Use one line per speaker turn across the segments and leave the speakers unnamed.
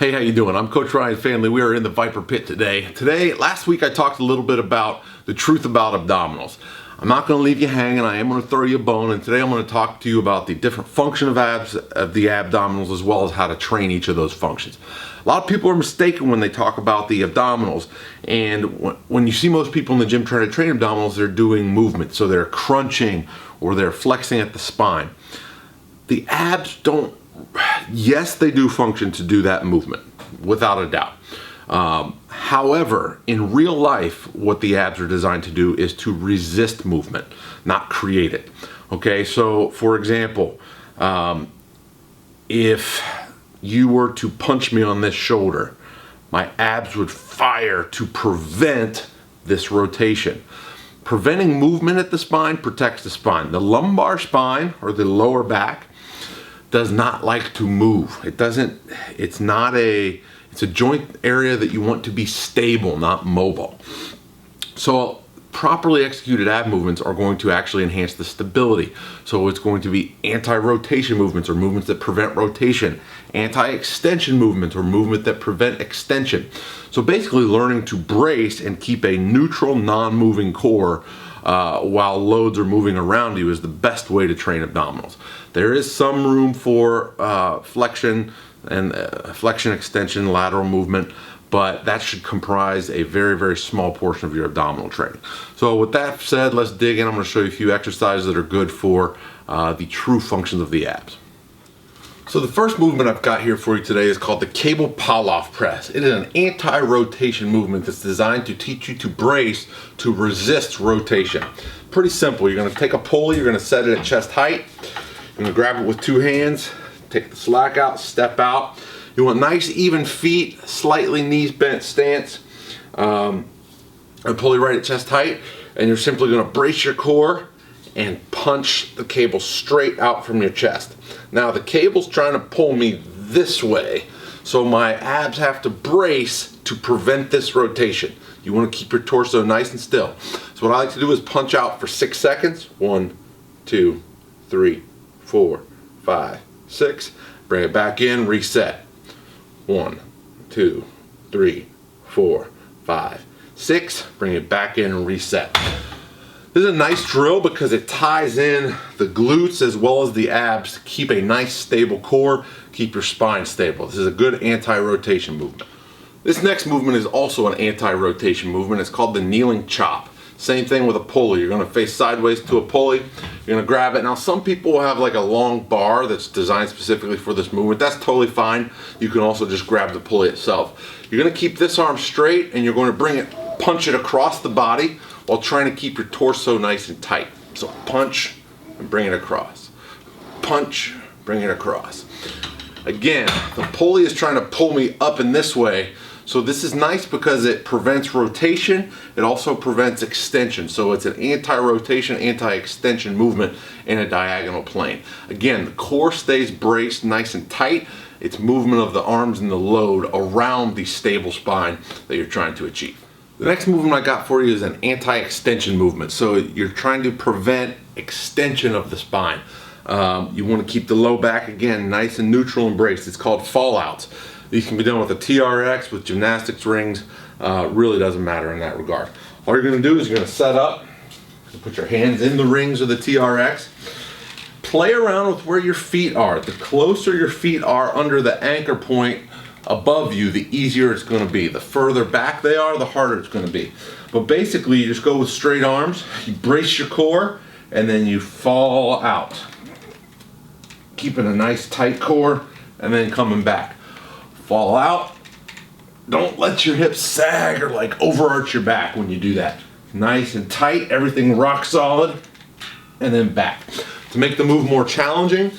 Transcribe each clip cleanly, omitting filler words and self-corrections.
Hey, how you doing? I'm Coach Ryan Family. We are in the Viper Pit today. Last week I talked a little bit about the truth about abdominals. I'm not going to leave you hanging. I am going to throw you a bone, and today I'm going to talk to you about the different function of the abdominals, as well as how to train each of those functions. A lot of people are mistaken when they talk about the abdominals, and when you see most people in the gym trying to train abdominals, they're doing movement. So they're crunching or they're flexing at the spine. The abs don't. Yes, they do function to do that movement, without a doubt. However, in real life, what the abs are designed to do is to resist movement, not create it. Okay, so for example, if you were to punch me on this shoulder, my abs would fire to prevent this rotation. Preventing movement at the spine protects the spine. The lumbar spine, or the lower back, does not like to move. It's a joint area that you want to be stable, not mobile. So properly executed ab movements are going to actually enhance the stability. So it's going to be anti-rotation movements, or movements that prevent rotation, anti-extension movements, or movement that prevent extension. So basically learning to brace and keep a neutral, non-moving core while loads are moving around you is the best way to train abdominals. There is some room for flexion and flexion, extension, lateral movement, but that should comprise a very, very small portion of your abdominal training. So with that said, let's dig in. I'm going to show you a few exercises that are good for the true functions of the abs. So the first movement I've got here for you today is called the cable Palloff press. It is an anti-rotation movement that's designed to teach you to brace to resist rotation. Pretty simple. You're going to take a pulley, you're going to set it at chest height. You're going to grab it with two hands, take the slack out, step out. You want nice even feet, slightly knees bent stance. And pulley right at chest height, and you're simply going to brace your core and punch the cable straight out from your chest. Now the cable's trying to pull me this way, so my abs have to brace to prevent this rotation. You want to keep your torso nice and still. So what I like to do is punch out for 6 seconds. 1, 2, 3, 4, 5, 6. Bring it back in, reset. 1, 2, 3, 4, 5, 6. Bring it back in and reset. This is a nice drill because it ties in the glutes as well as the abs to keep a nice stable core, keep your spine stable. This is a good anti-rotation movement. This next movement is also an anti-rotation movement. It's called the kneeling chop. Same thing with a pulley. You're going to face sideways to a pulley. You're going to grab it. Now some people have like a long bar that's designed specifically for this movement. That's totally fine. You can also just grab the pulley itself. You're going to keep this arm straight, and you're going to punch it across the body while trying to keep your torso nice and tight. So punch and bring it across. Punch, bring it across. Again, the pulley is trying to pull me up in this way. So this is nice because it prevents rotation. It also prevents extension. So it's an anti-rotation, anti-extension movement in a diagonal plane. Again, the core stays braced nice and tight. It's movement of the arms and the load around the stable spine that you're trying to achieve. The next movement I got for you is an anti-extension movement. So you're trying to prevent extension of the spine. You want to keep the low back, again, nice and neutral and braced. It's called fallouts. These can be done with a TRX, with gymnastics rings. Really doesn't matter in that regard. All you're going to do is you're going to set up, put your hands in the rings of the TRX. Play around with where your feet are. The closer your feet are under the anchor point above you, the easier it's going to be. The further back they are, the harder it's going to be. But basically, you just go with straight arms, you brace your core, and then you fall out. Keeping a nice tight core, and then coming back. Fall out. Don't let your hips sag or like overarch your back when you do that. Nice and tight, everything rock solid, and then back. To make the move more challenging,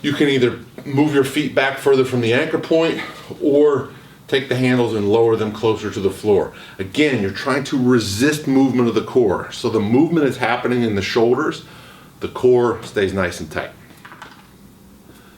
you can either move your feet back further from the anchor point or take the handles and lower them closer to the floor. Again, you're trying to resist movement of the core. So the movement is happening in the shoulders, the core stays nice and tight.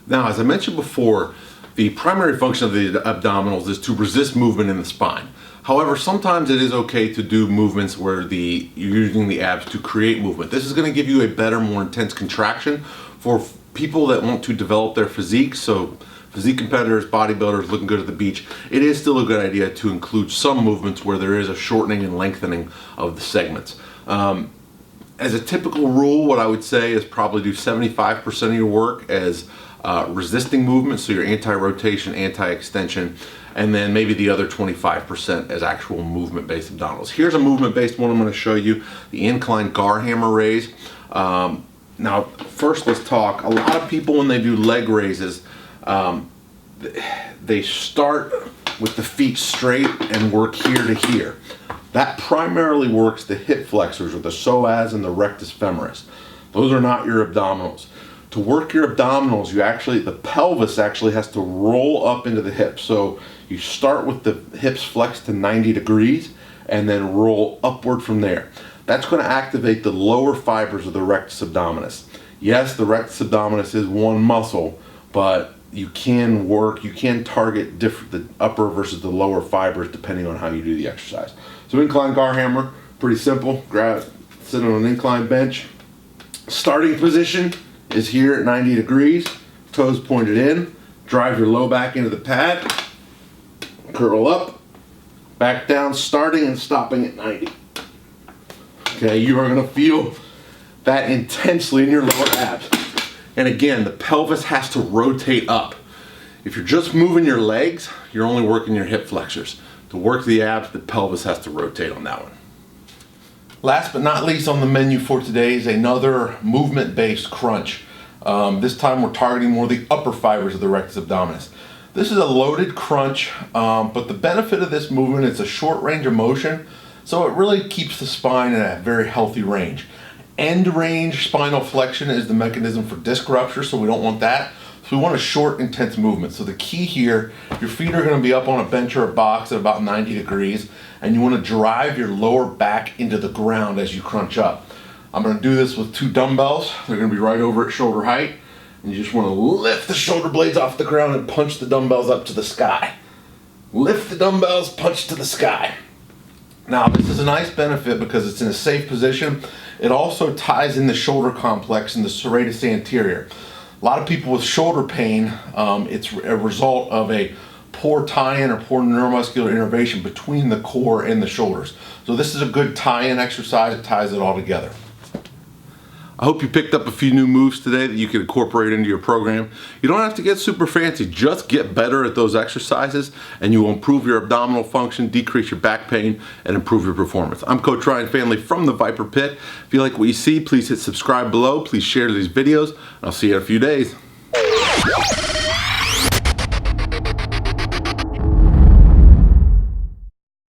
Now, as I mentioned before, the primary function of the abdominals is to resist movement in the spine. However, sometimes it is okay to do movements where you're using the abs to create movement. This is going to give you a better, more intense contraction for people that want to develop their physique. So physique competitors, bodybuilders looking good at the beach, it is still a good idea to include some movements where there is a shortening and lengthening of the segments. As a typical rule, what I would say is probably do 75% of your work as resisting movements, so your anti-rotation, anti-extension, and then maybe the other 25% as actual movement-based abdominals. Here's a movement-based one I'm going to show you, the incline gar hammer raise. Now, first let's talk. A lot of people, when they do leg raises, they start with the feet straight and work here to here. That primarily works the hip flexors, or the psoas and the rectus femoris. Those are not your abdominals. To work your abdominals, the pelvis actually has to roll up into the hips. So you start with the hips flexed to 90 degrees and then roll upward from there. That's going to activate the lower fibers of the rectus abdominis. Yes, the rectus abdominis is one muscle, but you can target the upper versus the lower fibers depending on how you do the exercise. So incline gar hammer, pretty simple. Sit on an incline bench. Starting position is here at 90 degrees, toes pointed in. Drive your low back into the pad, curl up, back down, starting and stopping at 90. Okay, you are gonna feel that intensely in your lower abs. And again, the pelvis has to rotate up. If you're just moving your legs, you're only working your hip flexors. To work the abs, the pelvis has to rotate on that one. Last but not least on the menu for today is another movement-based crunch. This time we're targeting more the upper fibers of the rectus abdominis. This is a loaded crunch, but the benefit of this movement is a short range of motion, so it really keeps the spine in a very healthy range. End range spinal flexion is the mechanism for disc rupture, so we don't want that. So we want a short, intense movement. So the key here, your feet are going to be up on a bench or a box at about 90 degrees, and you want to drive your lower back into the ground as you crunch up. I'm going to do this with 2 dumbbells. They're going to be right over at shoulder height. And you just want to lift the shoulder blades off the ground and punch the dumbbells up to the sky. Lift the dumbbells, punch to the sky. Now, this is a nice benefit because it's in a safe position. It also ties in the shoulder complex and the serratus anterior. A lot of people with shoulder pain, it's a result of a poor tie-in or poor neuromuscular innervation between the core and the shoulders. So this is a good tie-in exercise. It ties it all together. I hope you picked up a few new moves today that you can incorporate into your program. You don't have to get super fancy, just get better at those exercises and you will improve your abdominal function, decrease your back pain, and improve your performance. I'm Coach Ryan Family from the Viper Pit. If you like what you see, please hit subscribe below, please share these videos, and I'll see you in a few days.